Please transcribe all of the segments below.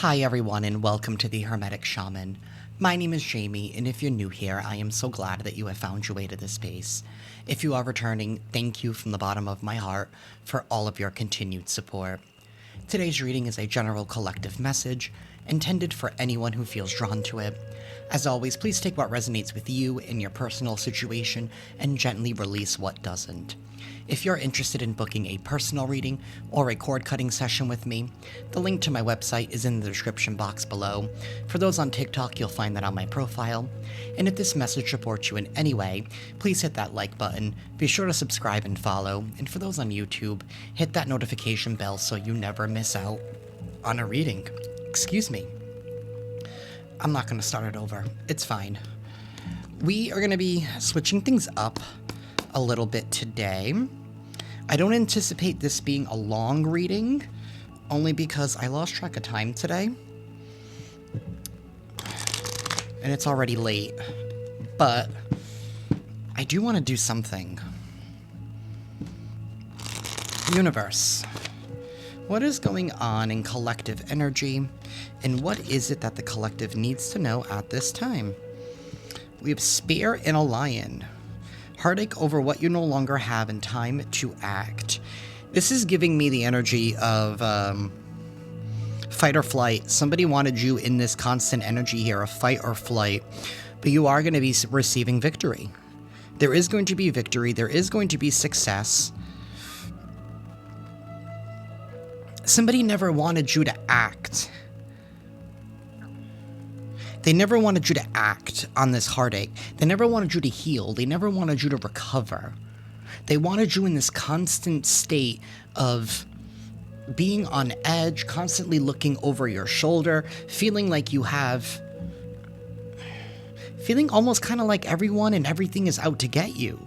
Hi everyone and welcome to the Hermetic Shaman. My name is Jayme, and if you're new here, I am so glad that you have found your way to this space. If you are returning, thank you from the bottom of my heart for all of your continued support. Today's reading is a general collective message, intended for anyone who feels drawn to it. As always, please take what resonates with you in your personal situation and gently release what doesn't. If you're interested in booking a personal reading or a cord-cutting session with me, the link to my website is in the description box below. For those on TikTok, you'll find that on my profile. And if this message supports you in any way, please hit that like button, be sure to subscribe and follow, and for those on YouTube, hit that notification bell so you never miss out on a reading. Excuse me. I'm not going to start it over. It's fine. We are going to be switching things up a little bit today. I don't anticipate this being a long reading, only because I lost track of time today. And it's already late. But I do want to do something. Universe. What is going on in collective energy, and what is it that the collective needs to know at this time? We have Spear and a Lion. Heartache over what you no longer have and time to act. This is giving me the energy of fight or flight. Somebody wanted you in this constant energy here of fight or flight, but you are going to be receiving victory. There is going to be victory. There is going to be success. Somebody never wanted you to act. They never wanted you to act on this heartache. They never wanted you to heal. They never wanted you to recover. They wanted you in this constant state of being on edge, constantly looking over your shoulder, feeling like you have... feeling almost kind of like everyone and everything is out to get you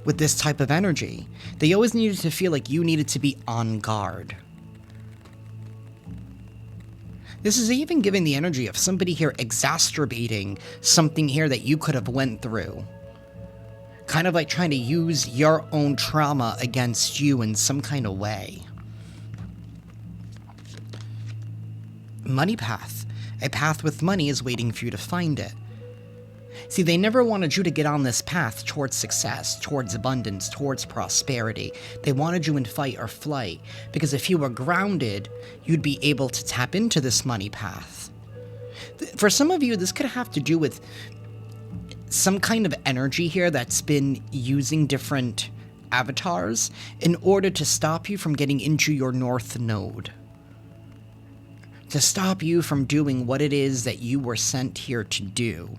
with this type of energy. They always needed to feel like you needed to be on guard. This is even giving the energy of somebody here exacerbating something here that you could have went through. Kind of like trying to use your own trauma against you in some kind of way. Money path. A path with money is waiting for you to find it. See, they never wanted you to get on this path towards success, towards abundance, towards prosperity. They wanted you in fight or flight, because if you were grounded, you'd be able to tap into this money path. For some of you, this could have to do with some kind of energy here that's been using different avatars in order to stop you from getting into your north node. To stop you from doing what it is that you were sent here to do.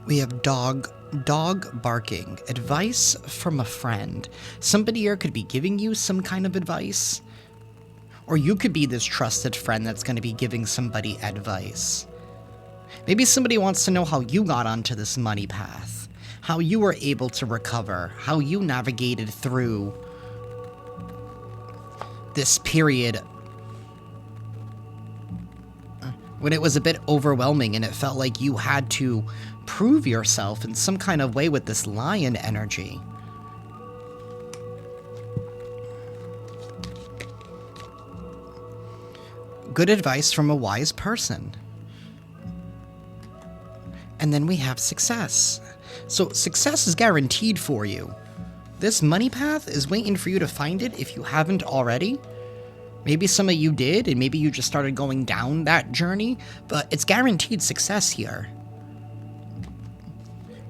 We have dog barking. Advice from a friend. Somebody here could be giving you some kind of advice. Or you could be this trusted friend that's going to be giving somebody advice. Maybe somebody wants to know how you got onto this money path. How you were able to recover. How you navigated through this period when it was a bit overwhelming and it felt like you had to prove yourself in some kind of way with this lion energy. Good advice from a wise person. And then we have success. So success is guaranteed for you. This money path is waiting for you to find it if you haven't already. Maybe some of you did, and maybe you just started going down that journey, but it's guaranteed success here.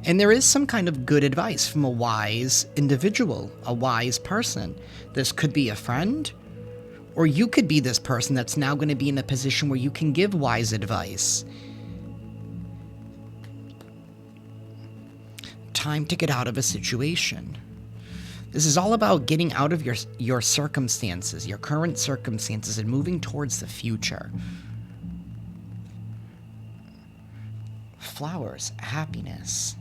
And there is some kind of good advice from a wise individual, a wise person. This could be a friend, or you could be this person that's now going to be in a position where you can give wise advice. Time to get out of a situation. This is all about getting out of your circumstances, your current circumstances, and moving towards the future. Flowers, happiness.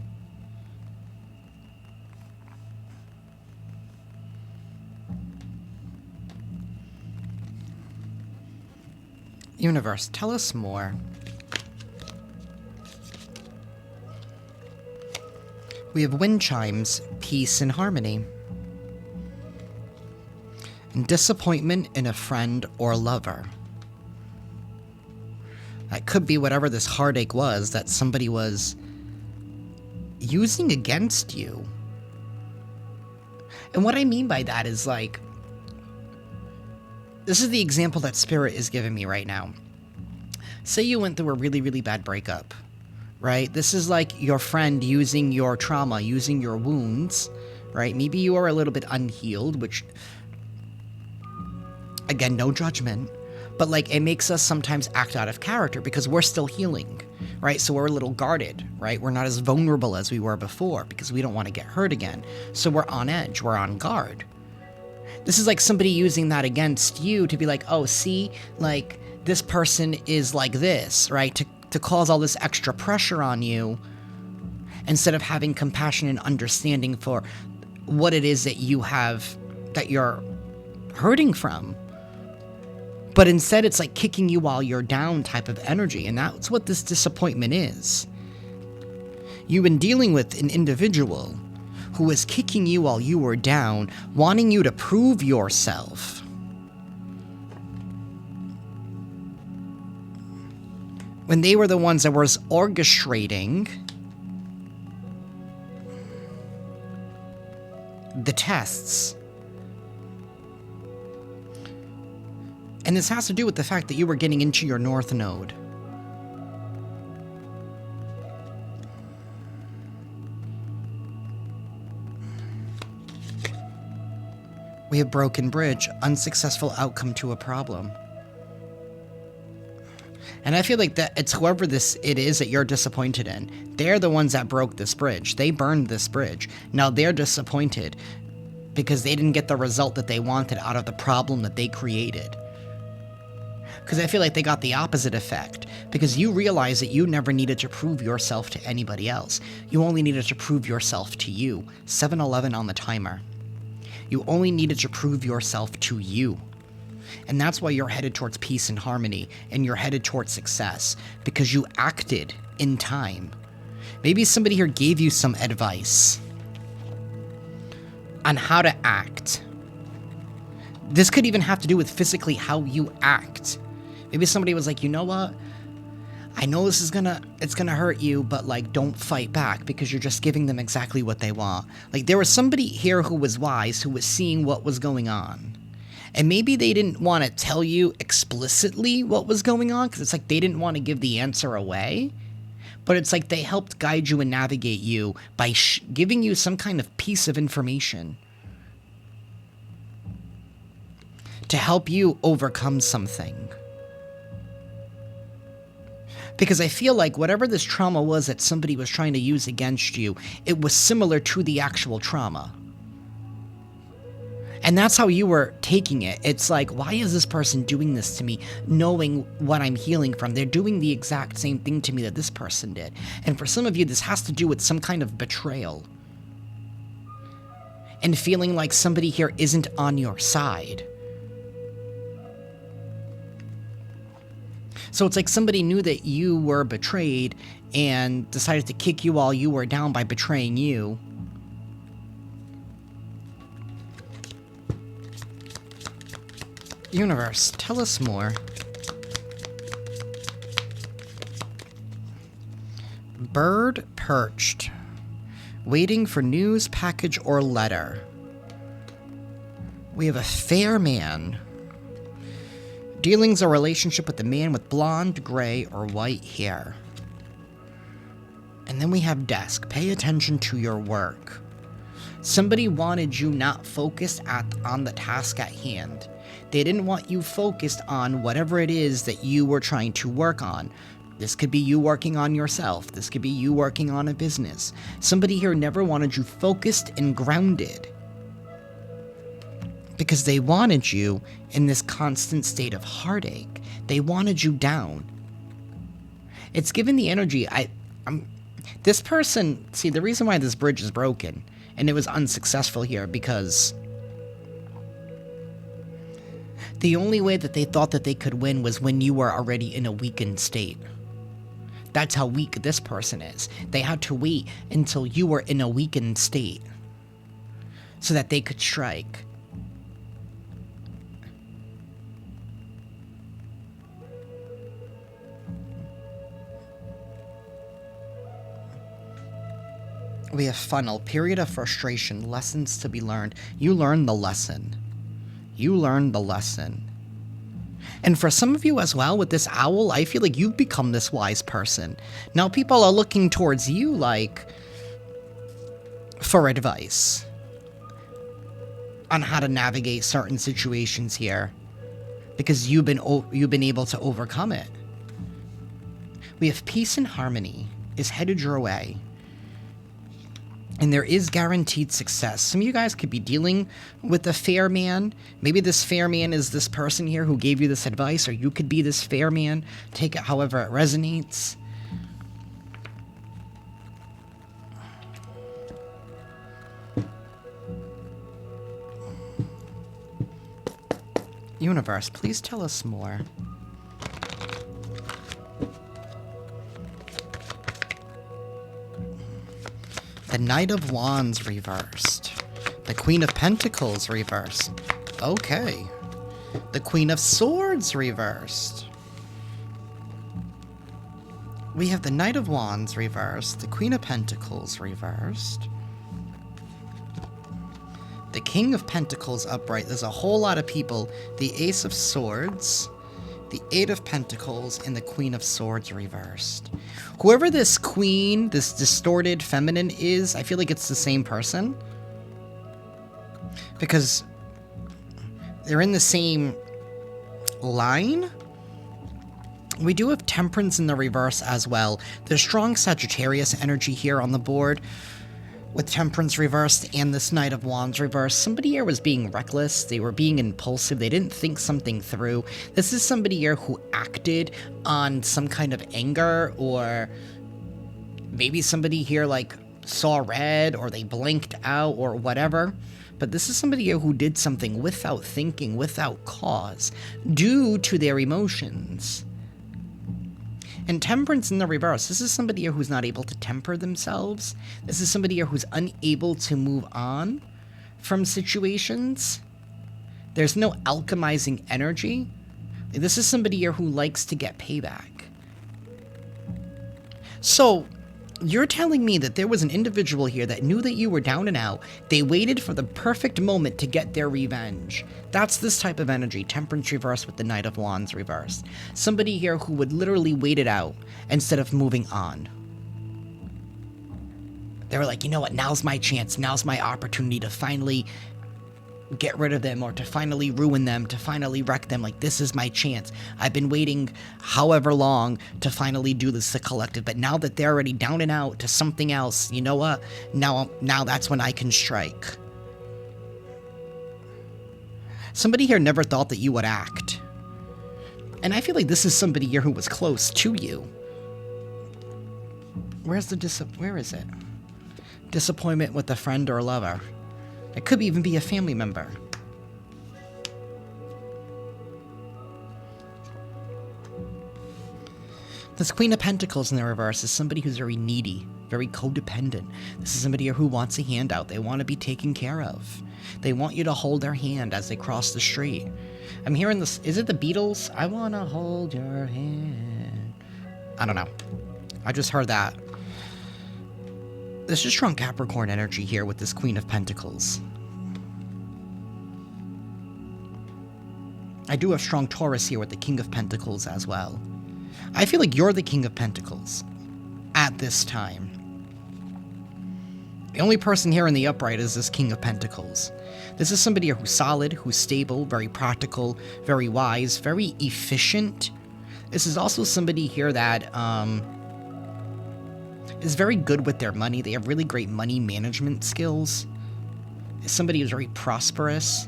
Universe, tell us more. We have wind chimes, peace and harmony. Disappointment in a friend or lover. That could be whatever this heartache was that somebody was using against you. And what I mean by that is like, this is the example that Spirit is giving me right now. Say you went through a really, really bad breakup, right? This is like your friend using your trauma, using your wounds, right? Maybe you are a little bit unhealed, which, again, no judgment, but like it makes us sometimes act out of character because we're still healing, right? So we're a little guarded, right? We're not as vulnerable as we were before because we don't want to get hurt again. So we're on edge, we're on guard. This is like somebody using that against you to be like, oh, see, like this person is like this, right? To cause all this extra pressure on you instead of having compassion and understanding for what it is that you have, that you're hurting from. But instead it's like kicking you while you're down type of energy. And that's what this disappointment is. You've been dealing with an individual who was kicking you while you were down, wanting you to prove yourself. When they were the ones that was orchestrating the tests. And this has to do with the fact that you were getting into your North Node. We have broken bridge, unsuccessful outcome to a problem. And I feel like that it's whoever it is that you're disappointed in. They're the ones that broke this bridge. They burned this bridge. Now they're disappointed because they didn't get the result that they wanted out of the problem that they created. Because I feel like they got the opposite effect. Because you realize that you never needed to prove yourself to anybody else. You only needed to prove yourself to you. 7-11 on the timer. You only needed to prove yourself to you. And that's why you're headed towards peace and harmony. And you're headed towards success. Because you acted in time. Maybe somebody here gave you some advice on how to act. This could even have to do with physically how you act. Maybe somebody was like, you know what? I know this is it's gonna hurt you, but like, don't fight back because you're just giving them exactly what they want. Like, there was somebody here who was wise, who was seeing what was going on. And maybe they didn't want to tell you explicitly what was going on because it's like they didn't want to give the answer away. But it's like they helped guide you and navigate you by giving you some kind of piece of information to help you overcome something. Because I feel like whatever this trauma was that somebody was trying to use against you, it was similar to the actual trauma. And that's how you were taking it. It's like, why is this person doing this to me, knowing what I'm healing from? They're doing the exact same thing to me that this person did. And for some of you, this has to do with some kind of betrayal. And feeling like somebody here isn't on your side. So it's like somebody knew that you were betrayed and decided to kick you while you were down by betraying you. Universe, tell us more. Bird perched, waiting for news, package, or letter. We have a fair man. Dealings or relationship with the man with blonde, gray, or white hair. And then we have desk. Pay attention to your work. Somebody wanted you not focused on the task at hand. They didn't want you focused on whatever it is that you were trying to work on. This could be you working on yourself. This could be you working on a business. Somebody here never wanted you focused and grounded. Because they wanted you in this constant state of heartache. They wanted you down. It's given the energy. This person, see, the reason why this bridge is broken, and it was unsuccessful here, because the only way that they thought that they could win was when you were already in a weakened state. That's how weak this person is. They had to wait until you were in a weakened state so that they could strike. We have funnel, period of frustration, lessons to be learned. You learned the lesson. You learned the lesson. And for some of you as well, with this owl, I feel like you've become this wise person. Now people are looking towards you, like, for advice on how to navigate certain situations here, because you've been able to overcome it. We have peace and harmony is headed your way. And there is guaranteed success. Some of you guys could be dealing with a fair man. Maybe this fair man is this person here who gave you this advice, or you could be this fair man. Take it however it resonates. Universe, please tell us more. The Knight of Wands reversed. The Queen of Pentacles reversed. Okay. The Queen of Swords reversed. We have the Knight of Wands reversed. The Queen of Pentacles reversed. The King of Pentacles upright. There's a whole lot of people. The Ace of Swords, the Eight of Pentacles, and the Queen of Swords reversed. Whoever this queen, this distorted feminine is, I feel like it's the same person. Because they're in the same line. We do have Temperance in the reverse as well. There's strong Sagittarius energy here on the board. With Temperance reversed and this Knight of Wands reversed, somebody here was being reckless. They were being impulsive. They didn't think something through. This is somebody here who acted on some kind of anger, or maybe somebody here like saw red, or they blinked out, or whatever. But this is somebody here who did something without thinking, without cause, due to their emotions. And Temperance in the reverse, this is somebody here who's not able to temper themselves. This is somebody here who's unable to move on from situations. There's no alchemizing energy. This is somebody here who likes to get payback. So, you're telling me that there was an individual here that knew that you were down and out. They waited for the perfect moment to get their revenge. That's this type of energy. Temperance reversed with the Knight of Wands reversed. Somebody here who would literally wait it out instead of moving on. They were like, you know what, now's my chance. Now's my opportunity to finally get rid of them, or to finally ruin them, to finally wreck them. Like, this is my chance. I've been waiting however long to finally do this to collective, but now that they're already down and out to something else, you know what? Now that's when I can strike. Somebody here never thought that you would act. And I feel like this is somebody here who was close to you. Where is it? Disappointment with a friend or a lover. It could even be a family member. This Queen of Pentacles in the reverse is somebody who's very needy, very codependent. This is somebody who wants a handout. They want to be taken care of. They want you to hold their hand as they cross the street. I'm hearing this. Is it the Beatles? I want to hold your hand. I don't know. I just heard that. There's just strong Capricorn energy here with this Queen of Pentacles. I do have strong Taurus here with the King of Pentacles as well. I feel like you're the King of Pentacles at this time. The only person here in the upright is this King of Pentacles. This is somebody who's solid, who's stable, very practical, very wise, very efficient. This is also somebody here that is very good with their money. They have really great money management skills. Somebody who's very prosperous.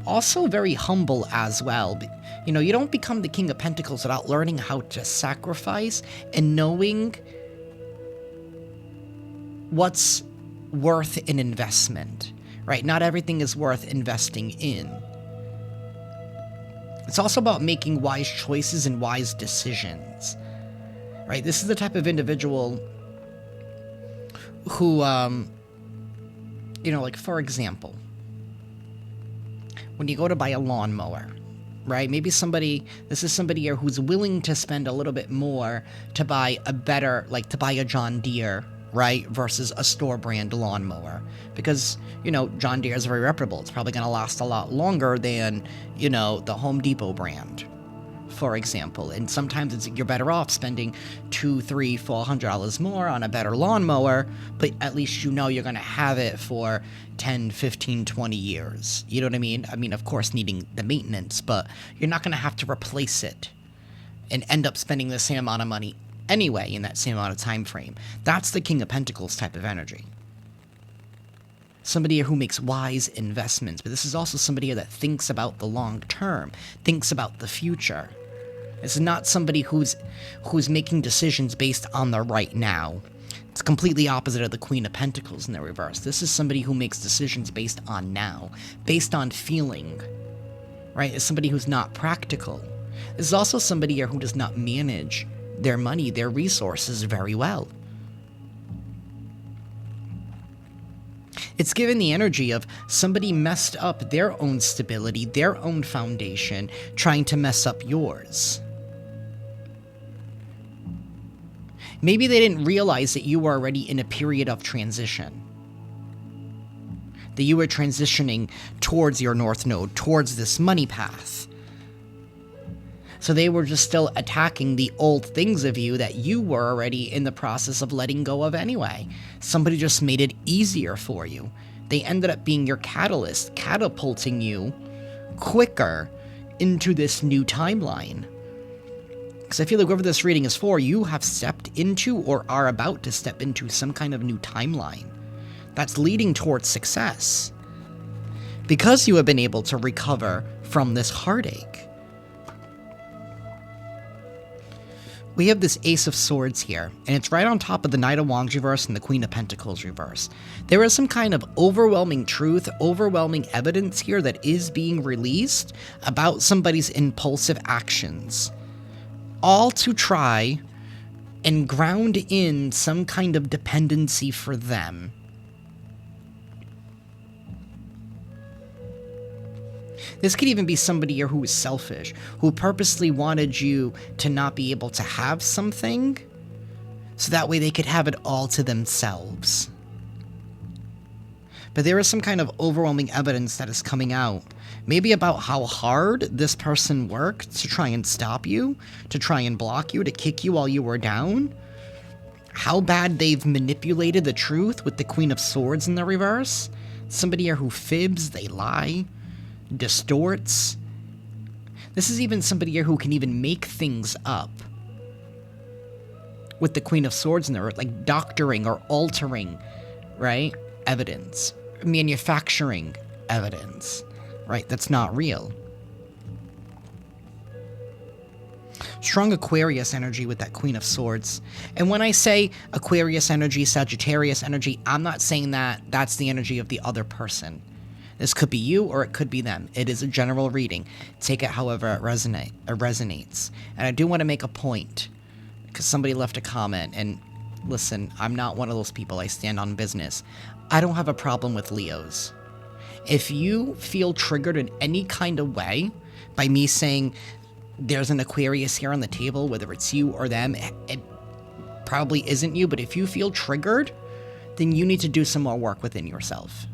Also very humble as well. You know, you don't become the King of Pentacles without learning how to sacrifice and knowing what's worth an investment, right? Not everything is worth investing in. It's also about making wise choices and wise decisions, right? This is the type of individual who, you know, like, for example, when you go to buy a lawnmower, right? Maybe this is somebody here who's willing to spend a little bit more to buy a better, like to buy a John Deere, right? Versus a store brand lawnmower. Because, you know, John Deere is very reputable. It's probably going to last a lot longer than, you know, the Home Depot brand, for example. And sometimes you're better off spending $200, $300, $400 more on a better lawnmower, but at least you know you're going to have it for 10, 15, 20 years. You know what I mean? I mean, of course, needing the maintenance, but you're not going to have to replace it and end up spending the same amount of money anyway in that same amount of time frame. That's the King of Pentacles type of energy. Somebody who makes wise investments, but this is also somebody that thinks about the long term, thinks about the future. It's not somebody who's making decisions based on the right now. It's completely opposite of the Queen of Pentacles in the reverse. This is somebody who makes decisions based on now, based on feeling, right? It's somebody who's not practical. This is also somebody here who does not manage their money, their resources very well. It's given the energy of somebody messed up their own stability, their own foundation, trying to mess up yours. Maybe they didn't realize that you were already in a period of transition. That you were transitioning towards your North Node, towards this money path. So they were just still attacking the old things of you that you were already in the process of letting go of anyway. Somebody just made it easier for you. They ended up being your catalyst, catapulting you quicker into this new timeline. Because I feel like whoever this reading is for, you have stepped into or are about to step into some kind of new timeline that's leading towards success. Because you have been able to recover from this heartache. We have this Ace of Swords here, and it's right on top of the Knight of Wands reverse and the Queen of Pentacles reverse. There is some kind of overwhelming truth, overwhelming evidence here that is being released about somebody's impulsive actions. All to try and ground in some kind of dependency for them. This could even be somebody here who is selfish, who purposely wanted you to not be able to have something, so that way they could have it all to themselves. But there is some kind of overwhelming evidence that is coming out, maybe about how hard this person worked to try and stop you, to try and block you, to kick you while you were down, how bad they've manipulated the truth with the Queen of Swords in the reverse. Somebody here who fibs, they lie, distorts. This is even somebody here who can even make things up with the Queen of Swords in there, like doctoring or altering, right? Evidence. Manufacturing evidence, right? That's not real. Strong Aquarius energy with that Queen of Swords. And when I say Aquarius energy, Sagittarius energy, I'm not saying that that's the energy of the other person. This could be you or it could be them. It is a general reading. Take it however it resonates. And I do want to make a point, because somebody left a comment, and listen, I'm not one of those people. I stand on business. I don't have a problem with Leos. If you feel triggered in any kind of way by me saying there's an Aquarius here on the table, whether it's you or them, it probably isn't you, but if you feel triggered, then you need to do some more work within yourself.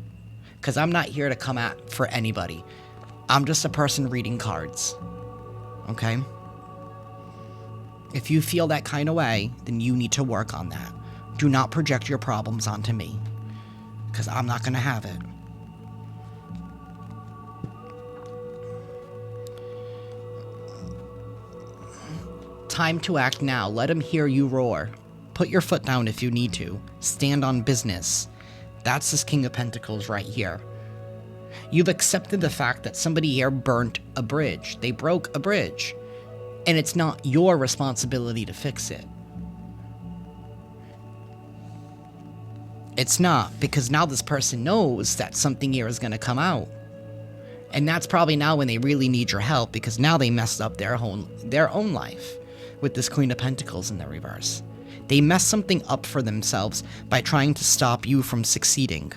Because I'm not here to come at for anybody. I'm just a person reading cards. Okay? If you feel that kind of way, then you need to work on that. Do not project your problems onto me. Because I'm not going to have it. Time to act now. Let him hear you roar. Put your foot down if you need to. Stand on business. That's this King of Pentacles right here. You've accepted the fact that somebody here burnt a bridge. They broke a bridge. And it's not your responsibility to fix it. It's not, because now this person knows that something here is going to come out. And that's probably now when they really need your help, because now they messed up their own life with this Queen of Pentacles in the reverse. They mess something up for themselves by trying to stop you from succeeding.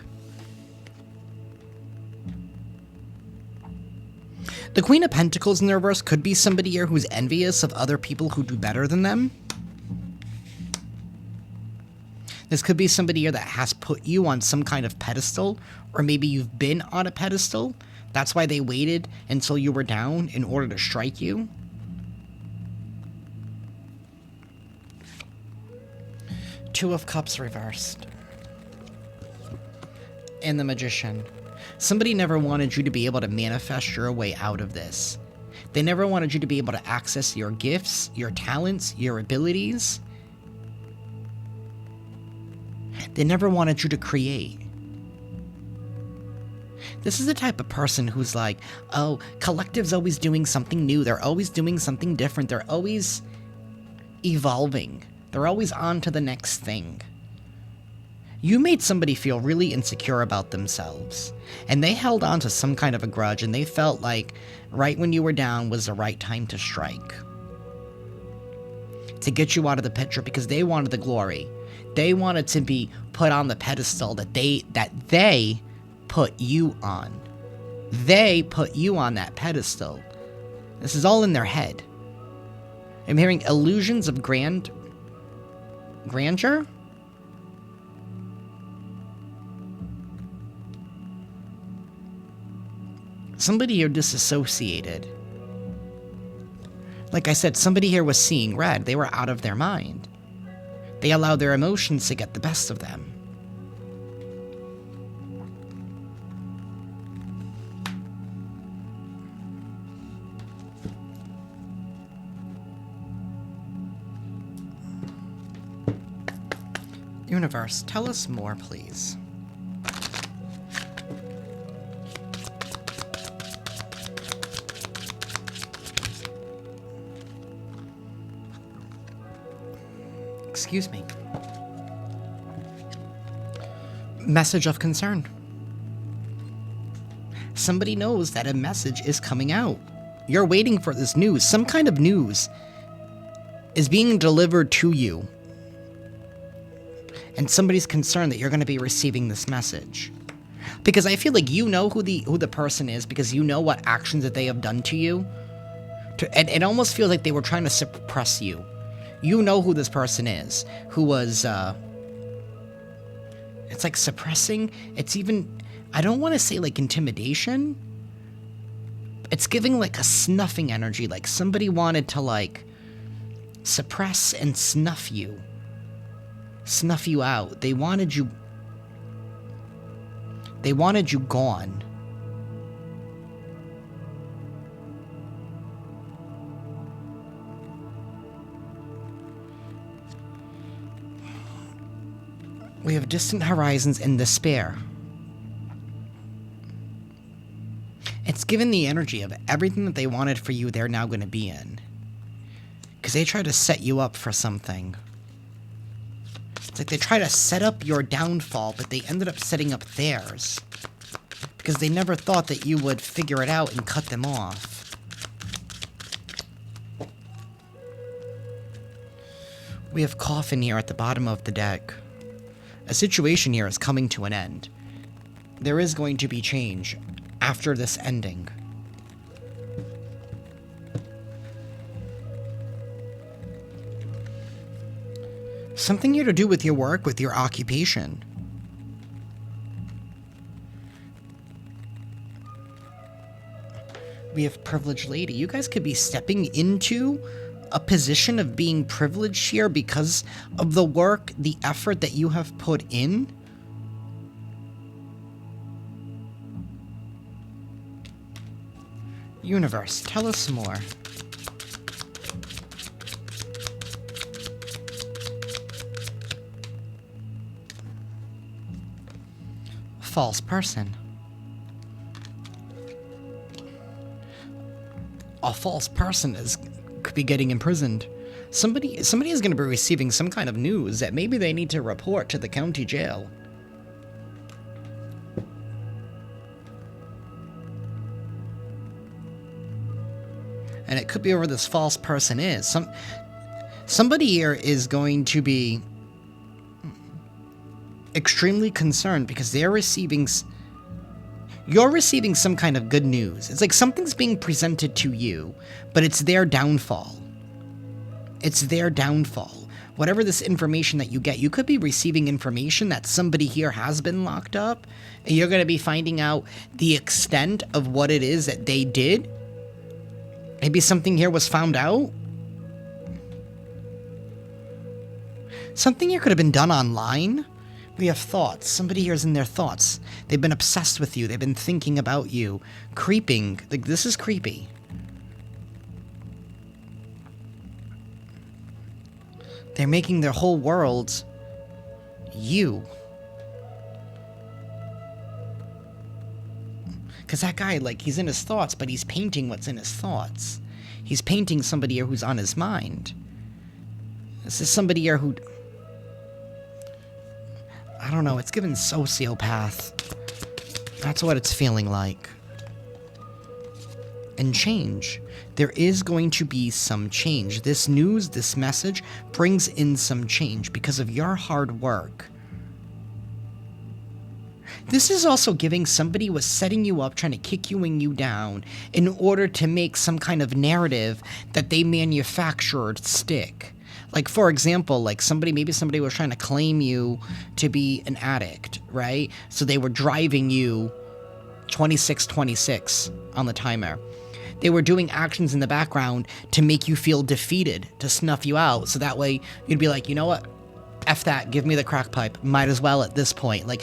The Queen of Pentacles in the reverse could be somebody here who's envious of other people who do better than them. This could be somebody here that has put you on some kind of pedestal, or maybe you've been on a pedestal. That's why they waited until you were down in order to strike you. Two of Cups reversed. And the Magician. Somebody never wanted you to be able to manifest your way out of this. They never wanted you to be able to access your gifts, your talents, your abilities. They never wanted you to create. This is the type of person who's like, oh, Collective's always doing something new. They're always doing something different. They're always evolving. They're always on to the next thing. You made somebody feel really insecure about themselves, and they held on to some kind of a grudge, and they felt like right when you were down was the right time to strike. To get you out of the picture, because they wanted the glory. They wanted to be put on the pedestal that they put you on. They put you on that pedestal. This is all in their head. I'm hearing illusions of grandeur? Somebody here disassociated. Like I said, somebody here was seeing red. They were out of their mind. They allowed their emotions to get the best of them. Universe, tell us more, please. Excuse me. Message of concern. Somebody knows that a message is coming out. You're waiting for this news. Some kind of news is being delivered to you. And somebody's concerned that you're going to be receiving this message. Because I feel like you know who the person is, because you know what actions that they have done to you. And it almost feels like they were trying to suppress you. You know who this person is, who was, it's like suppressing. It's even, I don't want to say like intimidation. It's giving like a snuffing energy, like somebody wanted to like suppress and snuff you out. They wanted you gone. We have distant horizons and despair. It's given the energy of everything that they wanted for you, they're now going to be in. Because they tried to set you up for something. It's like they try to set up your downfall, but they ended up setting up theirs. Because they never thought that you would figure it out and cut them off. We have Coffin here at the bottom of the deck. A situation here is coming to an end. There is going to be change after this ending. Something here to do with your work, with your occupation. We have Privileged Lady. You guys could be stepping into a position of being privileged here because of the work, the effort that you have put in. Universe, tell us more. False person. A false person could be getting imprisoned. Somebody is going to be receiving some kind of news that maybe they need to report to the county jail. And it could be where this false person is. Somebody here is going to be extremely concerned because you're receiving some kind of good news. It's like something's being presented to you, but it's their downfall. It's their downfall. Whatever this information that you get, you could be receiving information that somebody here has been locked up, and you're going to be finding out the extent of what it is that they did. Maybe something here was found out. Something here could have been done online. We have thoughts. Somebody here is in their thoughts. They've been obsessed with you. They've been thinking about you. Creeping. Like, this is creepy. They're making their whole world you. Because that guy, like, he's in his thoughts, but he's painting what's in his thoughts. He's painting somebody here who's on his mind. This is somebody here who... I don't know, it's given sociopath. That's what it's feeling like. And change. There is going to be some change. This news, this message, brings in some change because of your hard work. This is also giving somebody was setting you up, trying to kick you down in order to make some kind of narrative that they manufactured stick. Like, for example, like maybe somebody was trying to claim you to be an addict, right? So they were driving you 2626 on the timer. They were doing actions in the background to make you feel defeated, to snuff you out. So that way you'd be like, you know what? F that, give me the crack pipe. Might as well at this point. Like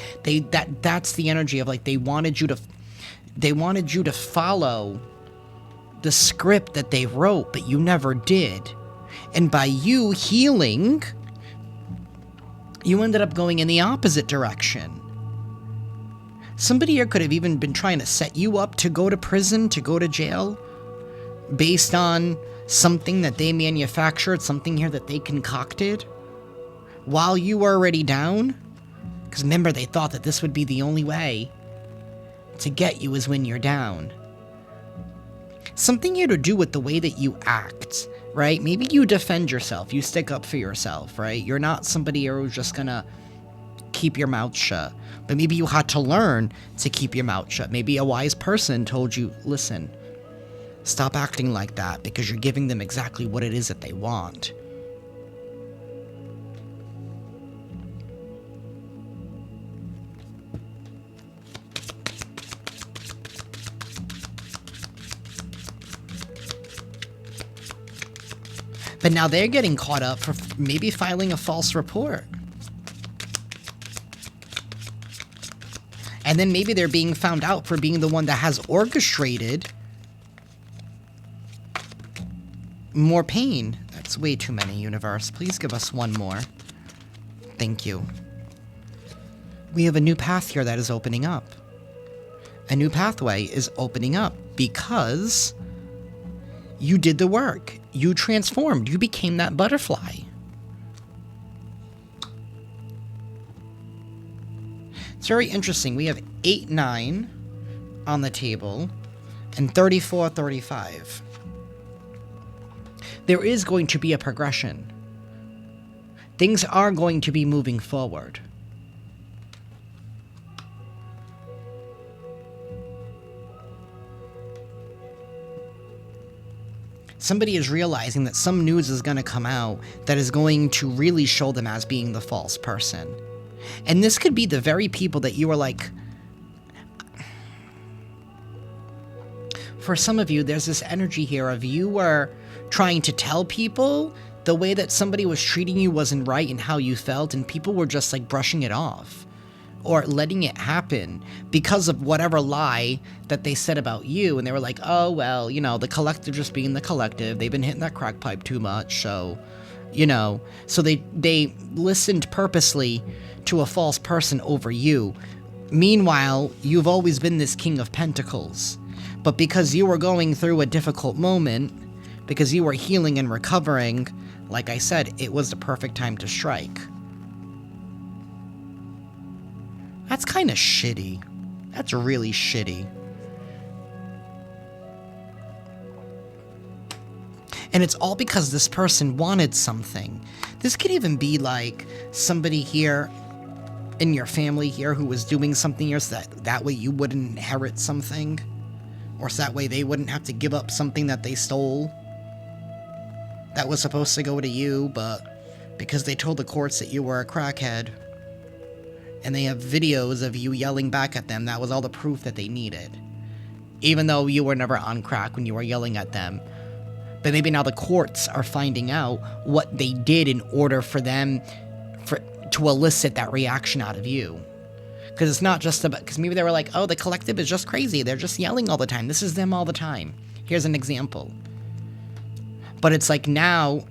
that's the energy of like they wanted you to follow the script that they wrote, but you never did. And by you healing, you ended up going in the opposite direction. Somebody here could have even been trying to set you up to go to prison, to go to jail, based on something that they manufactured, something here that they concocted, while you were already down. Because remember, they thought that this would be the only way to get you is when you're down. Something here to do with the way that you act, right? Maybe you defend yourself, you stick up for yourself, right? You're not somebody who's just gonna keep your mouth shut. But maybe you had to learn to keep your mouth shut. Maybe a wise person told you, listen, stop acting like that because you're giving them exactly what it is that they want. But now they're getting caught up for maybe filing a false report. And then maybe they're being found out for being the one that has orchestrated more pain. That's way too many, universe. Please give us one more. Thank you. We have a new path here that is opening up. A new pathway is opening up because you did the work. You transformed. You became that butterfly. It's very interesting. We have 8-9 on the table and 34-35. There is going to be a progression. Things are going to be moving forward. Somebody is realizing that some news is going to come out that is going to really show them as being the false person. And this could be the very people that you were like... For some of you, there's this energy here of you were trying to tell people the way that somebody was treating you wasn't right and how you felt, and people were just like brushing it off or letting it happen because of whatever lie that they said about you. And they were like, oh, well, you know, the collective just being the collective. They've been hitting that crack pipe too much, so, you know. So they listened purposely to a false person over you. Meanwhile, you've always been this King of Pentacles. But because you were going through a difficult moment, because you were healing and recovering, like I said, it was the perfect time to strike. That's kind of shitty. That's really shitty. And it's all because this person wanted something. This could even be like somebody here in your family here who was doing something here so that way you wouldn't inherit something. Or so that way they wouldn't have to give up something that they stole that was supposed to go to you, but because they told the courts that you were a crackhead. And they have videos of you yelling back at them. That was all the proof that they needed. Even though you were never on crack when you were yelling at them. But maybe now the courts are finding out what they did in order for them to elicit that reaction out of you. Because it's not just about... Because maybe they were like, oh, the collective is just crazy. They're just yelling all the time. This is them all the time. Here's an example. But it's like now...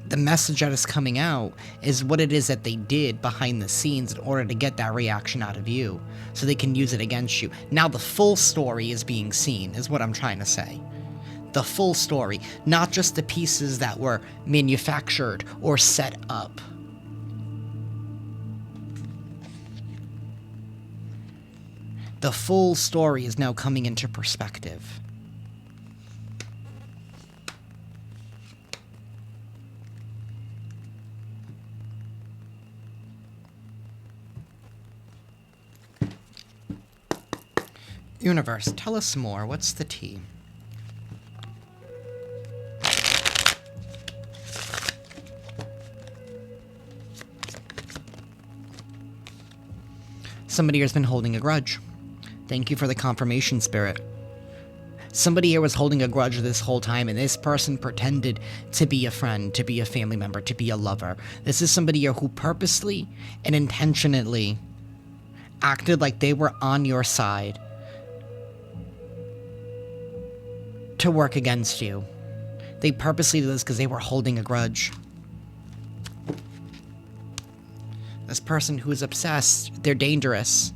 The message that is coming out is what it is that they did behind the scenes in order to get that reaction out of you, so they can use it against you. Now the full story is being seen, is what I'm trying to say. The full story, not just the pieces that were manufactured or set up. The full story is now coming into perspective. Universe, tell us more. What's the tea? Somebody has been holding a grudge. Thank you for the confirmation, Spirit. Somebody here was holding a grudge this whole time, and this person pretended to be a friend, to be a family member, to be a lover. This is somebody here who purposely and intentionally acted like they were on your side to work against you. They purposely did this because they were holding a grudge. This person who is obsessed, they're dangerous.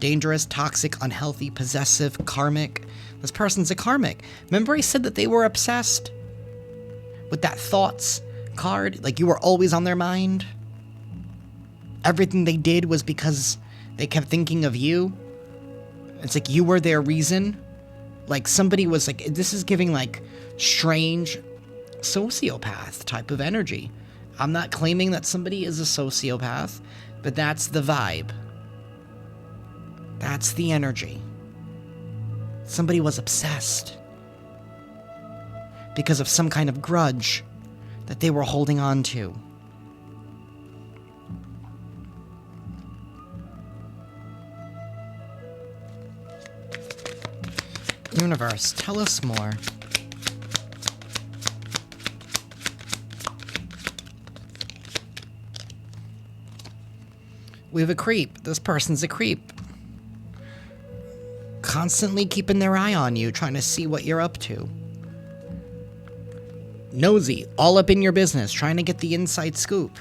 Dangerous, toxic, unhealthy, possessive, karmic. This person's a karmic. Remember I said that they were obsessed? With that thoughts card? Like you were always on their mind? Everything they did was because they kept thinking of you? It's like you were their reason? Like somebody was like, this is giving like strange sociopath type of energy. I'm not claiming that somebody is a sociopath, but that's the vibe. That's the energy. Somebody was obsessed because of some kind of grudge that they were holding on to. Universe, tell us more. We have a creep. This person's a creep. Constantly keeping their eye on you, trying to see what you're up to. Nosy, all up in your business, trying to get the inside scoop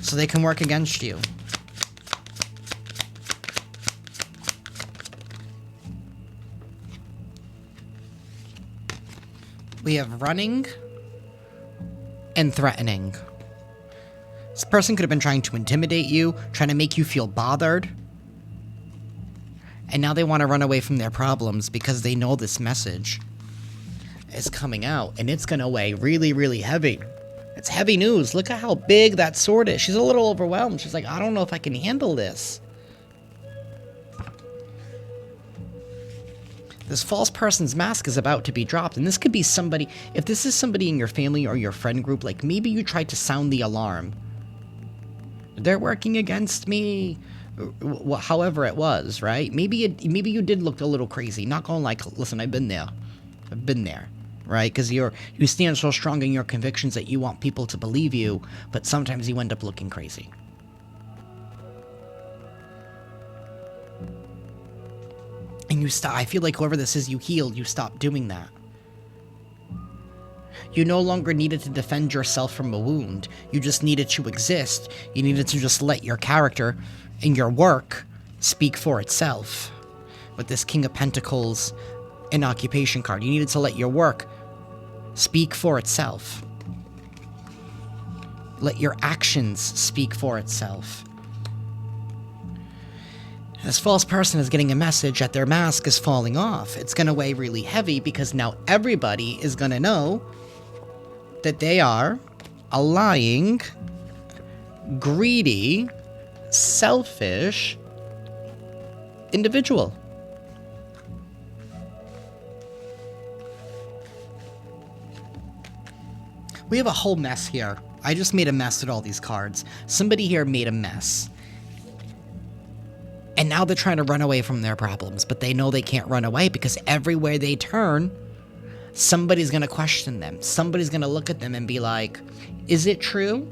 so they can work against you. We have running and threatening. This person could have been trying to intimidate you, trying to make you feel bothered. And now they want to run away from their problems because they know this message is coming out. And it's going to weigh really, really heavy. It's heavy news. Look at how big that sword is. She's a little overwhelmed. She's like, I don't know if I can handle this. This false person's mask is about to be dropped, and this could be somebody, if this is somebody in your family or your friend group, like maybe you tried to sound the alarm. They're working against me, however it was, right? Maybe you did look a little crazy, not going like, listen, I've been there, right? Because you stand so strong in your convictions that you want people to believe you, but sometimes you end up looking crazy. And you stop. I feel like whoever this is, you healed. You stopped doing that. You no longer needed to defend yourself from a wound. You just needed to exist. You needed to just let your character and your work speak for itself. With this King of Pentacles and occupation card, you needed to let your work speak for itself. Let your actions speak for itself. This false person is getting a message that their mask is falling off. It's going to weigh really heavy because now everybody is going to know that they are a lying, greedy, selfish individual. We have a whole mess here. I just made a mess with all these cards. Somebody here made a mess. And now they're trying to run away from their problems, but they know they can't run away because everywhere they turn, somebody's going to question them. Somebody's going to look at them and be like, is it true?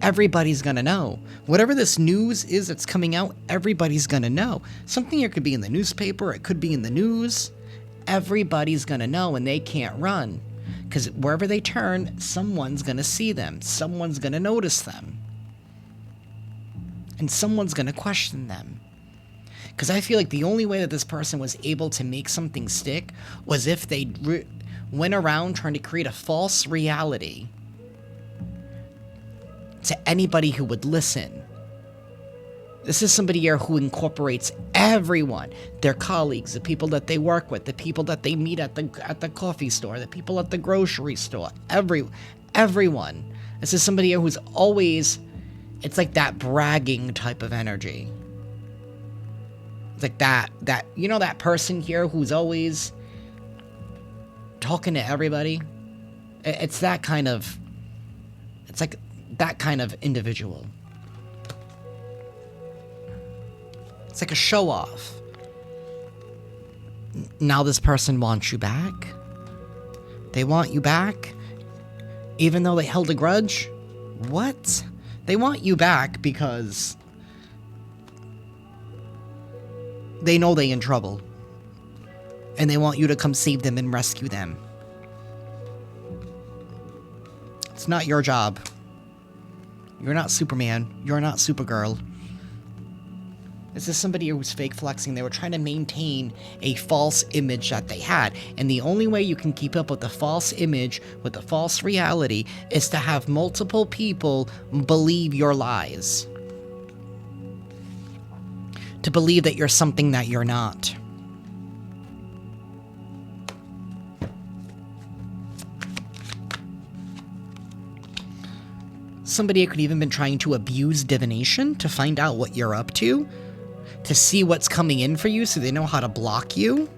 Everybody's going to know. Whatever this news is that's coming out, everybody's going to know. Something here could be in the newspaper. It could be in the news. Everybody's going to know, and they can't run. Because wherever they turn, someone's going to see them. Someone's going to notice them. And someone's going to question them. Because I feel like the only way that this person was able to make something stick was if they went around trying to create a false reality to anybody who would listen. This is somebody here who incorporates everyone, their colleagues, the people that they work with, the people that they meet at the coffee store, the people at the grocery store, everyone. This is somebody here who's always, it's like that bragging type of energy. It's like that you know, that person here who's always talking to everybody. It's that kind of, it's like that kind of individual. It's like a show off. Now this person wants you back. They want you back, even though they held a grudge. What? They want you back because they know they're in trouble. And they want you to come save them and rescue them. It's not your job. You're not Superman. You're not Supergirl. This is somebody who's fake flexing. They were trying to maintain a false image that they had. And the only way you can keep up with the false image, with the false reality, is to have multiple people believe your lies. To believe that you're something that you're not. Somebody could even been trying to abuse divination to find out what you're up to see what's coming in for you so they know how to block you.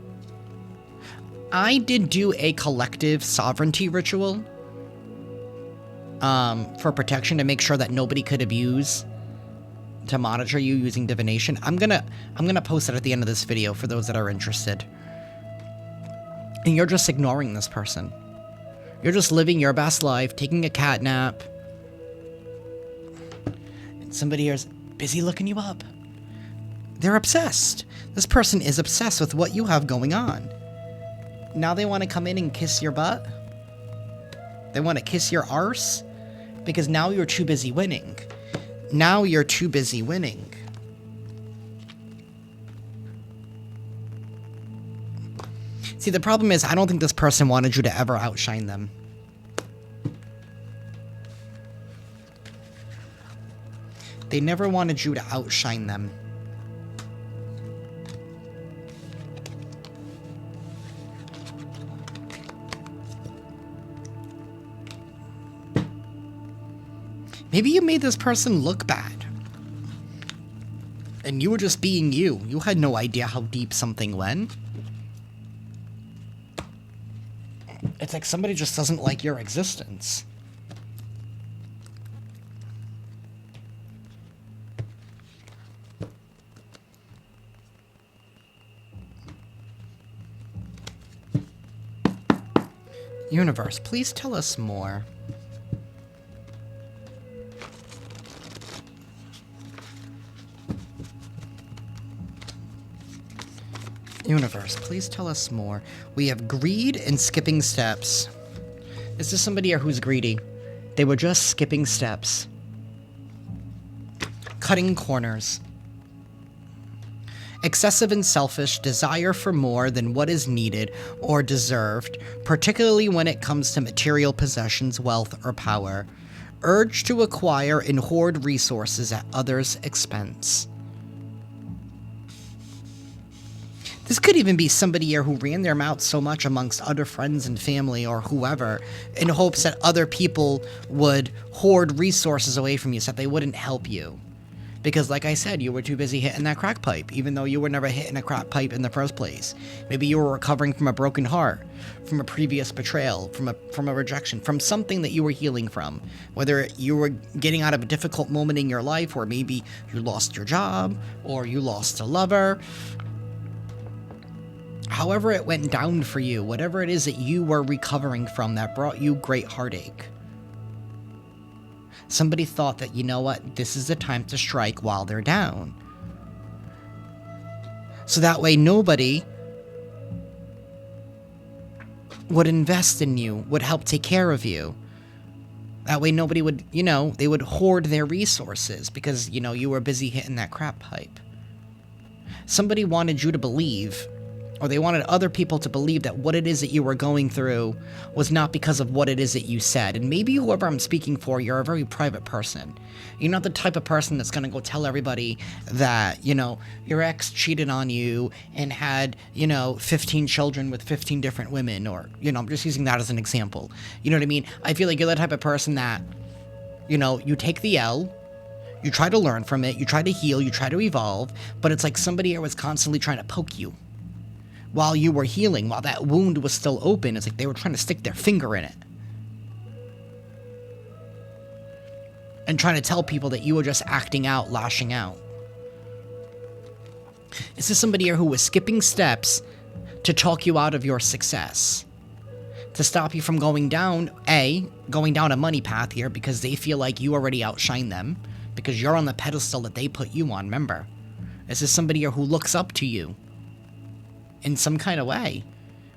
I did do a collective sovereignty ritual for protection to make sure that nobody could abuse to monitor you using divination. I'm gonna post it at the end of this video for those that are interested. And you're just ignoring this person. You're just living your best life, taking a cat nap. And somebody here's busy looking you up. They're obsessed. This person is obsessed with what you have going on. Now they want to come in and kiss your butt? They want to kiss your arse? Because now you're too busy winning. Now you're too busy winning. See, the problem is I don't think this person wanted you to ever outshine them. They never wanted you to outshine them. Maybe you made this person look bad. And you were just being you. You had no idea how deep something went. It's like somebody just doesn't like your existence. Universe, please tell us more. Universe, please tell us more. We have greed and skipping steps. This is somebody here who's greedy. They were just skipping steps. Cutting corners. Excessive and selfish desire for more than what is needed or deserved, particularly when it comes to material possessions, wealth, or power. Urge to acquire and hoard resources at others' expense. This could even be somebody here who ran their mouth so much amongst other friends and family or whoever in hopes that other people would hoard resources away from you so that they wouldn't help you. Because like I said, you were too busy hitting that crack pipe, even though you were never hitting a crack pipe in the first place. Maybe you were recovering from a broken heart, from a previous betrayal, from a rejection, from something that you were healing from. Whether you were getting out of a difficult moment in your life, or maybe you lost your job, or you lost a lover. However it went down for you, whatever it is that you were recovering from that brought you great heartache. Somebody thought that, you know what, this is the time to strike while they're down. So that way nobody would invest in you, would help take care of you. That way nobody would, you know, they would hoard their resources because, you know, you were busy hitting that crap pipe. Somebody wanted you to believe, or they wanted other people to believe, that what it is that you were going through was not because of what it is that you said. And maybe whoever I'm speaking for, you're a very private person. You're not the type of person that's going to go tell everybody that, you know, your ex cheated on you and had, you know, 15 children with 15 different women, or, you know, I'm just using that as an example. You know what I mean? I feel like you're the type of person that, you know, you take the L, you try to learn from it, you try to heal, you try to evolve, but it's like somebody here was constantly trying to poke you. While you were healing, while that wound was still open, it's like they were trying to stick their finger in it. And trying to tell people that you were just acting out, lashing out. Is this somebody here who was skipping steps to talk you out of your success? To stop you from going down a money path here because they feel like you already outshine them. Because you're on the pedestal that they put you on, remember? Is this somebody here who looks up to you? In some kind of way.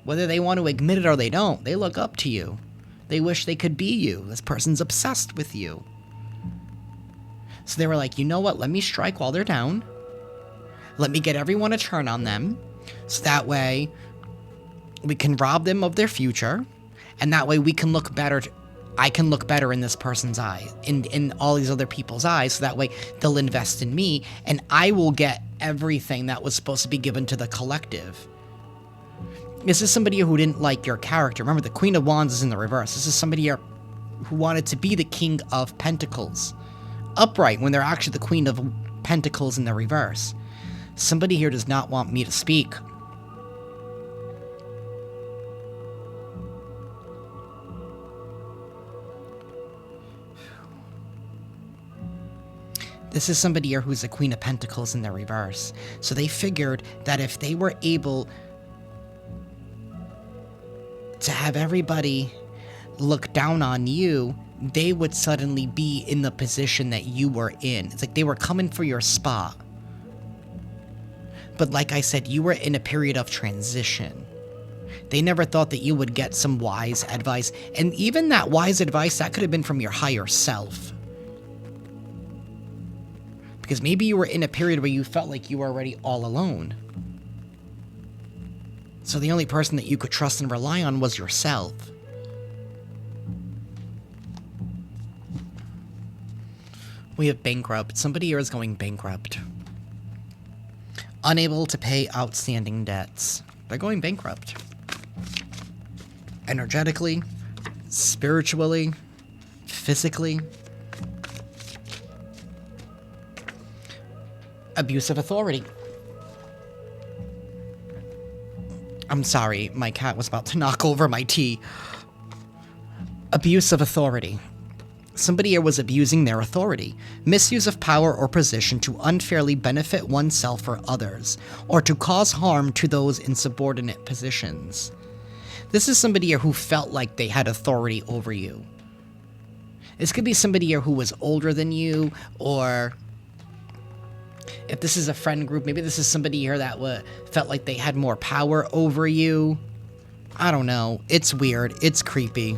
Whether they want to admit it or they don't, they look up to you. They wish they could be you. This person's obsessed with you. So they were like, you know what, let me strike while they're down. Let me get everyone to turn on them. So that way, we can rob them of their future. And that way we can look better. I can look better in this person's eye. In all these other people's eyes. So that way they'll invest in me. And I will get everything that was supposed to be given to the collective. This is somebody who didn't like your character. Remember, the Queen of Wands is in the reverse. This is somebody who wanted to be the King of Pentacles. Upright, when they're actually the Queen of Pentacles in the reverse. Somebody here does not want me to speak. This is somebody here who's the Queen of Pentacles in the reverse. So they figured that if they were able to have everybody look down on you, they would suddenly be in the position that you were in. It's like they were coming for your spot. But like I said, you were in a period of transition. They never thought that you would get some wise advice. And even that wise advice, that could have been from your higher self. Because maybe you were in a period where you felt like you were already all alone. So the only person that you could trust and rely on was yourself. We have bankrupt. Somebody here is going bankrupt. Unable to pay outstanding debts. They're going bankrupt. Energetically, spiritually, physically. Abuse of authority. I'm sorry, my cat was about to knock over my tea. Abuse of authority. Somebody here was abusing their authority. Misuse of power or position to unfairly benefit oneself or others, or to cause harm to those in subordinate positions. This is somebody here who felt like they had authority over you. This could be somebody here who was older than you, or if this is a friend group, maybe this is somebody here that felt like they had more power over you. I don't know. It's weird. It's creepy.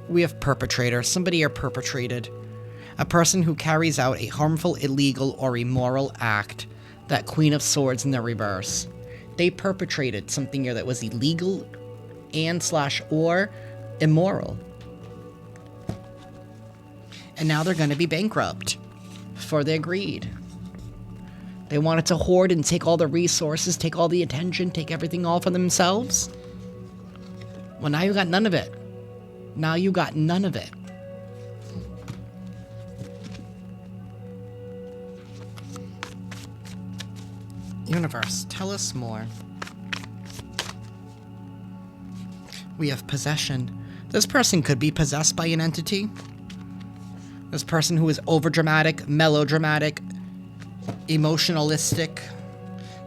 We have perpetrator. Somebody here perpetrated. A person who carries out a harmful, illegal, or immoral act. That Queen of Swords in the reverse. They perpetrated something here that was illegal and / or immoral. And now they're going to be bankrupt. For their greed. They wanted to hoard and take all the resources, take all the attention, take everything all for themselves. Well, now you got none of it. Now you got none of it. Universe, tell us more. We have possession. This person could be possessed by an entity. This person who is overdramatic, melodramatic, emotionalistic,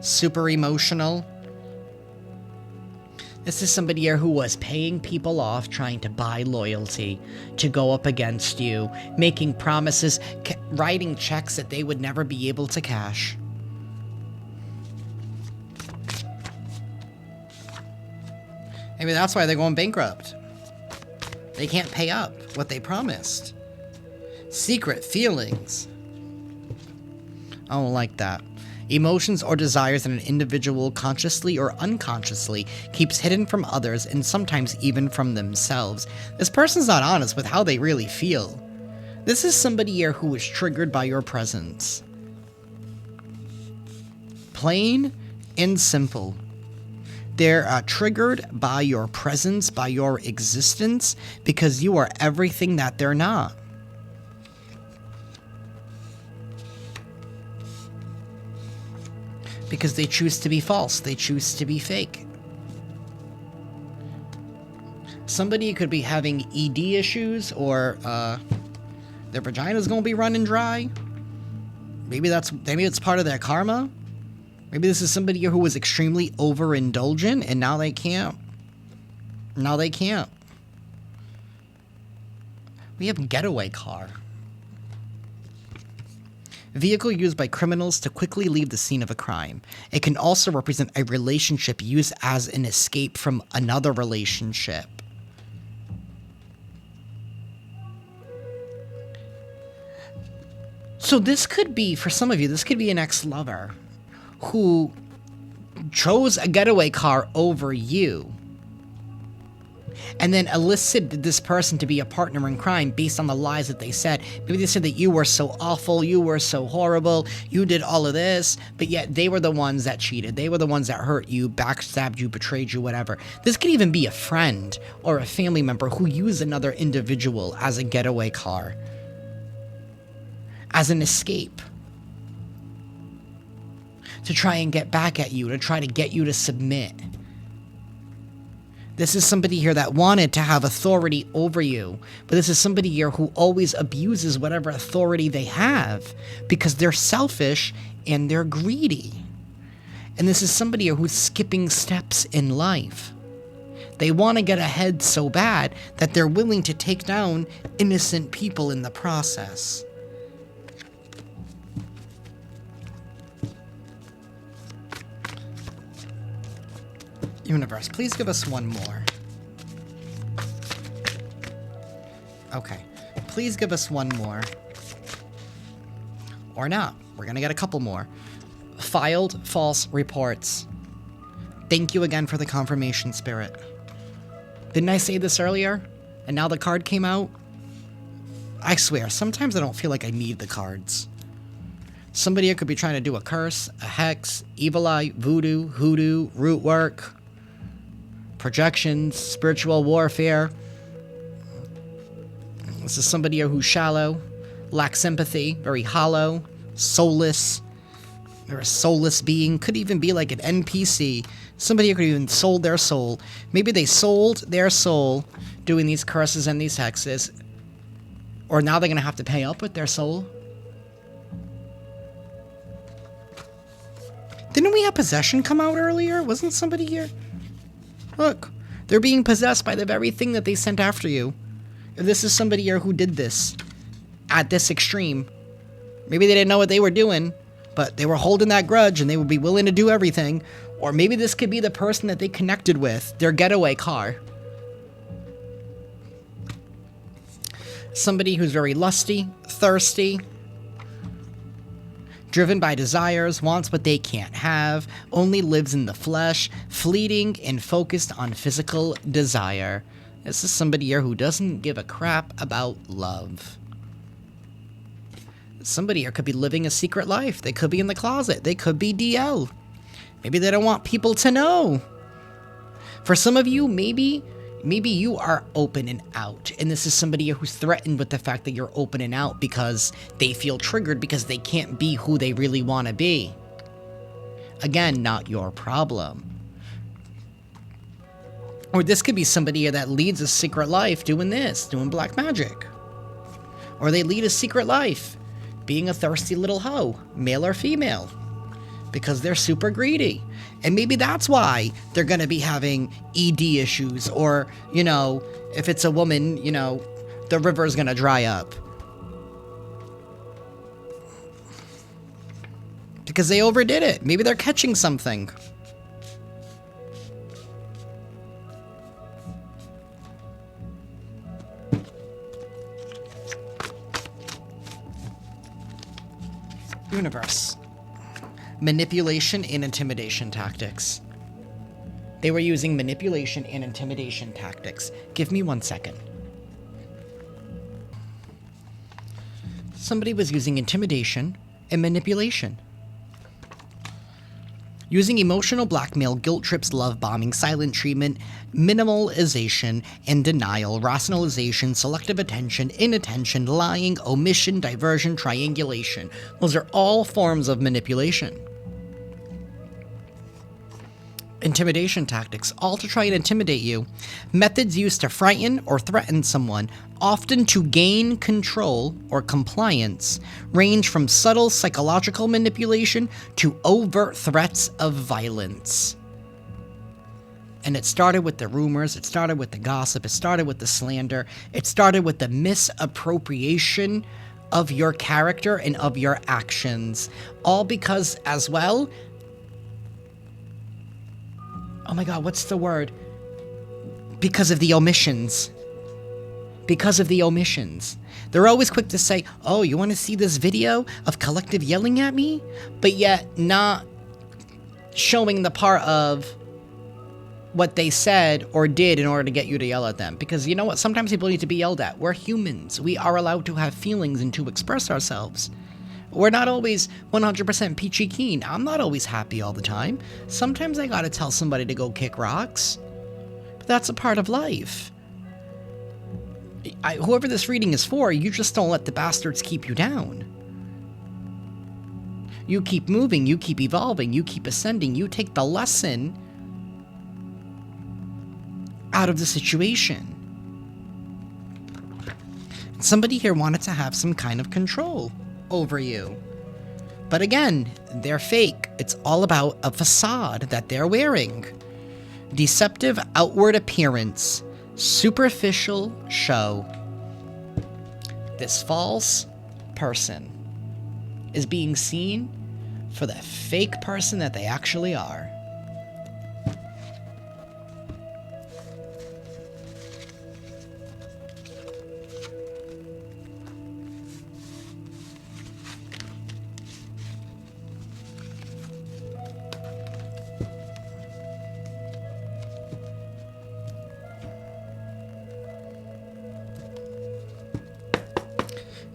super emotional. This is somebody here who was paying people off, trying to buy loyalty, to go up against you, making promises, writing checks that they would never be able to cash. Maybe that's why they're going bankrupt. They can't pay up what they promised. Secret feelings. I don't like that. Emotions or desires that an individual consciously or unconsciously keeps hidden from others and sometimes even from themselves. This person's not honest with how they really feel. This is somebody here who is triggered by your presence. Plain and simple. They're triggered by your presence, by your existence, because you are everything that they're not. Because they choose to be false. They choose to be fake. Somebody could be having ED issues, or their vagina's gonna be running dry. Maybe it's part of their karma. Maybe this is somebody who was extremely overindulgent, and now they can't. Now they can't. We have getaway car. Vehicle used by criminals to quickly leave the scene of a crime. It can also represent a relationship used as an escape from another relationship. So this could be, for some of you, this could be an ex-lover who chose a getaway car over you and then elicited this person to be a partner in crime based on the lies that they said. Maybe they said that you were so awful, you were so horrible, you did all of this, but yet they were the ones that cheated. They were the ones that hurt you, backstabbed you, betrayed you, whatever. This could even be a friend or a family member who used another individual as a getaway car, as an escape, to try and get back at you, to try to get you to submit. This is somebody here that wanted to have authority over you, but this is somebody here who always abuses whatever authority they have because they're selfish and they're greedy. And this is somebody here who's skipping steps in life. They want to get ahead so bad that they're willing to take down innocent people in the process. Universe, please give us one more. Okay. Please give us one more. Or not. We're gonna get a couple more. Filed false reports. Thank you again for the confirmation, Spirit. Didn't I say this earlier? And now the card came out? I swear, sometimes I don't feel like I need the cards. Somebody here could be trying to do a curse, a hex, evil eye, voodoo, hoodoo, root work, projections, spiritual warfare. This is somebody here who's shallow, lacks empathy, very hollow, soulless. They're a soulless being. Could even be like an NPC. Somebody who could even sold their soul. Maybe they sold their soul doing these curses and these hexes. Or now they're going to have to pay up with their soul. Didn't we have possession come out earlier? Wasn't somebody here? Look, they're being possessed by the very thing that they sent after you. If this is somebody here who did this at this extreme, maybe they didn't know what they were doing, but they were holding that grudge and they would be willing to do everything. Or maybe this could be the person that they connected with, their getaway car. Somebody who's very lusty, thirsty, driven by desires, wants what they can't have, only lives in the flesh, fleeting and focused on physical desire. This is somebody here who doesn't give a crap about love. Somebody here could be living a secret life. They could be in the closet. They could be DL. Maybe they don't want people to know. For some of you, maybe you are open and out, and this is somebody who's threatened with the fact that you're open and out because they feel triggered because they can't be who they really want to be. Again, not your problem. Or this could be somebody that leads a secret life doing this, doing black magic. Or they lead a secret life being a thirsty little hoe, male or female, because they're super greedy. And maybe that's why they're going to be having ED issues, or, you know, if it's a woman, you know, the river's going to dry up. Because they overdid it. Maybe they're catching something. Universe. Manipulation and intimidation tactics. They were using manipulation and intimidation tactics. Give me 1 second. Somebody was using intimidation and manipulation. Using emotional blackmail, guilt trips, love bombing, silent treatment, minimalization and denial, rationalization, selective attention, inattention, lying, omission, diversion, triangulation. Those are all forms of manipulation. Intimidation tactics, all to try and intimidate you. Methods used to frighten or threaten someone, often to gain control or compliance, range from subtle psychological manipulation to overt threats of violence. And it started with the rumors, it started with the gossip, it started with the slander, it started with the misappropriation of your character and of your actions. All because, as well, oh my god, what's the word? Because of the omissions. Because of the omissions. They're always quick to say, oh, you want to see this video of collective yelling at me? But yet not showing the part of what they said or did in order to get you to yell at them. Because you know what? Sometimes people need to be yelled at. We're humans. We are allowed to have feelings and to express ourselves. We're not always 100% peachy keen. I'm not always happy all the time. Sometimes I gotta tell somebody to go kick rocks. But that's a part of life. Whoever this reading is for, you just don't let the bastards keep you down. You keep moving, you keep evolving, you keep ascending, you take the lesson out of the situation. Somebody here wanted to have some kind of control over you. But again, they're fake. It's all about a facade that they're wearing. Deceptive outward appearance. Superficial show. This false person is being seen for the fake person that they actually are.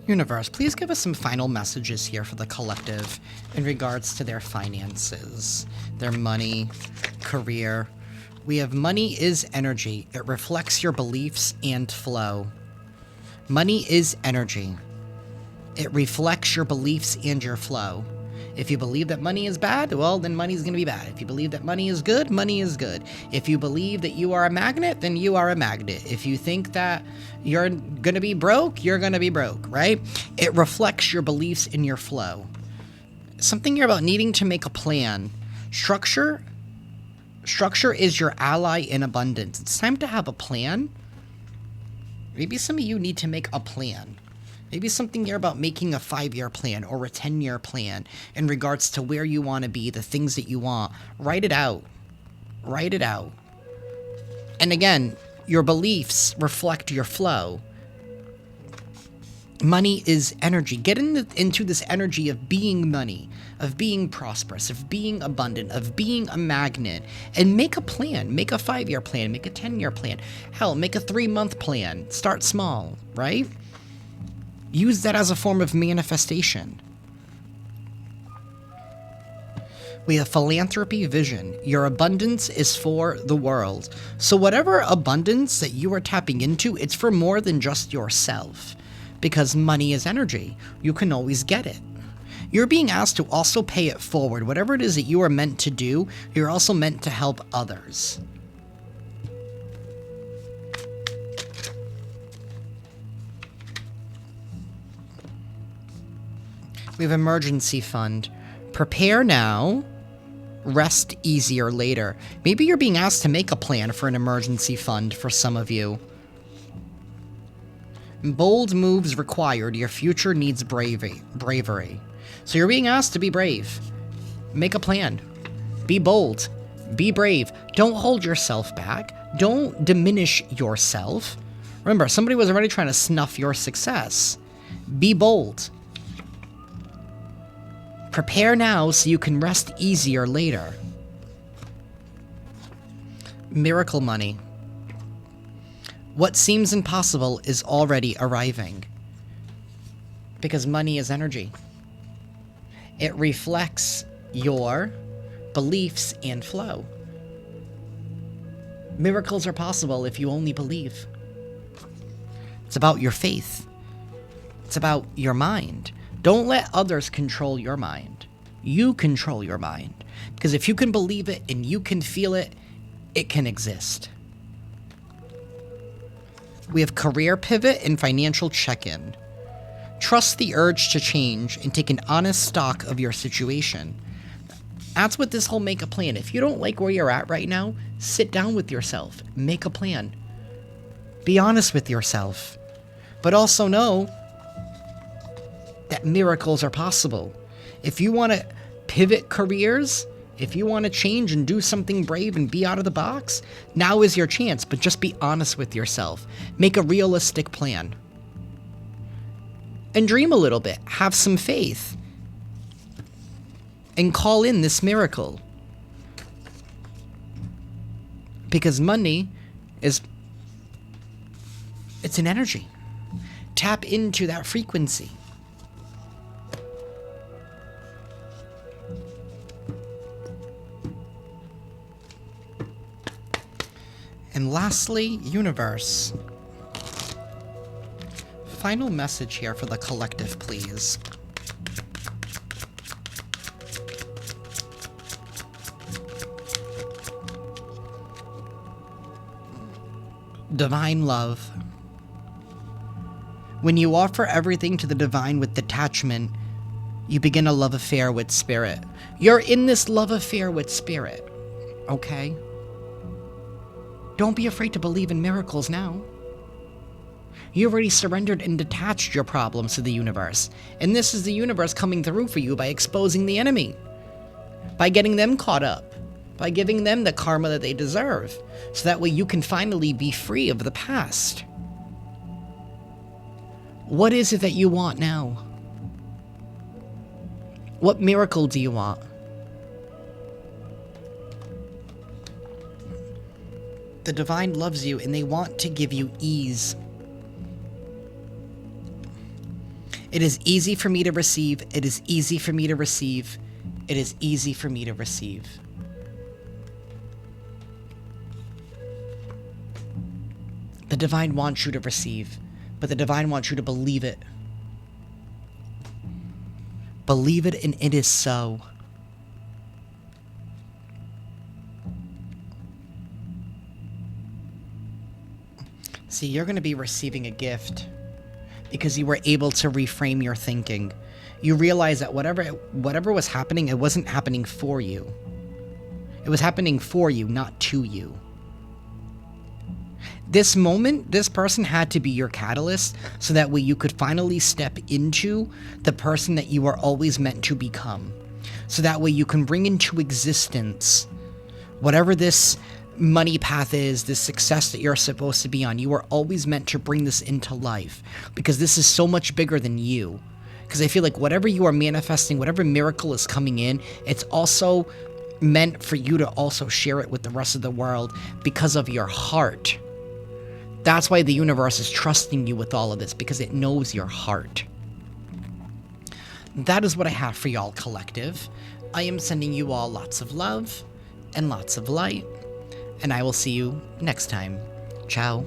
Universe, please give us some final messages here for the collective in regards to their finances, their money, career. We have money is energy. It reflects your beliefs and flow. Money is energy. It reflects your beliefs and your flow. If you believe that money is bad, well, then money's going to be bad. If you believe that money is good, money is good. If you believe that you are a magnet, then you are a magnet. If you think that you're going to be broke, you're going to be broke, right? It reflects your beliefs in your flow. Something here about needing to make a plan. Structure is your ally in abundance. It's time to have a plan. Maybe some of you need to make a plan. Maybe something here about making a 5-year plan or a 10-year plan in regards to where you want to be, the things that you want. Write it out. Write it out. And again, your beliefs reflect your flow. Money is energy. Get into this energy of being money, of being prosperous, of being abundant, of being a magnet, and make a plan. Make a 5-year plan. Make a 10-year plan. Hell, make a 3-month plan. Start small, right? Use that as a form of manifestation. We have philanthropy vision. Your abundance is for the world. So whatever abundance that you are tapping into, it's for more than just yourself. Because money is energy. You can always get it. You're being asked to also pay it forward. Whatever it is that you are meant to do, you're also meant to help others. We have emergency fund. Prepare now, rest easier later. Maybe you're being asked to make a plan for an emergency fund for some of you. Bold moves required. Your future needs bravery. So you're being asked to be brave. Make a plan. Be bold. Be brave. Don't hold yourself back. Don't diminish yourself. Remember, somebody was already trying to snuff your success. Be bold. Prepare now so you can rest easier later. Miracle money. What seems impossible is already arriving. Because money is energy. It reflects your beliefs and flow. Miracles are possible if you only believe. It's about your faith. It's about your mind. Don't let others control your mind. You control your mind. Because if you can believe it and you can feel it, it can exist. We have career pivot and financial check-in. Trust the urge to change and take an honest stock of your situation. That's what this whole make a plan. If you don't like where you're at right now, sit down with yourself. Make a plan. Be honest with yourself. But also know that miracles are possible. If you want to pivot careers, if you want to change and do something brave and be out of the box, now is your chance, but just be honest with yourself. Make a realistic plan. And dream a little bit. Have some faith. And call in this miracle. Because money is... it's an energy. Tap into that frequency. And lastly, universe. Final message here for the collective, please. Divine love. When you offer everything to the divine with detachment, you begin a love affair with spirit. You're in this love affair with spirit, okay? Don't be afraid to believe in miracles now. You already surrendered and detached your problems to the universe. And this is the universe coming through for you by exposing the enemy. By getting them caught up. By giving them the karma that they deserve. So that way you can finally be free of the past. What is it that you want now? What miracle do you want? The divine loves you and they want to give you ease. It is easy for me to receive. It is easy for me to receive. It is easy for me to receive. The divine wants you to receive, but the divine wants you to believe it. Believe it and it is so. See, you're going to be receiving a gift because you were able to reframe your thinking. You realize that whatever was happening, it wasn't happening for you. It was happening for you, not to you. This moment, this person had to be your catalyst so that way you could finally step into the person that you are always meant to become. So that way you can bring into existence whatever this money path is, this success that you're supposed to be on. You are always meant to bring this into life because this is so much bigger than you. Because I feel like whatever you are manifesting, whatever miracle is coming in, it's also meant for you to also share it with the rest of the world because of your heart. That's why the universe is trusting you with all of this, because it knows your heart. That is what I have for y'all, collective. I am sending you all lots of love and lots of light. And I will see you next time. Ciao.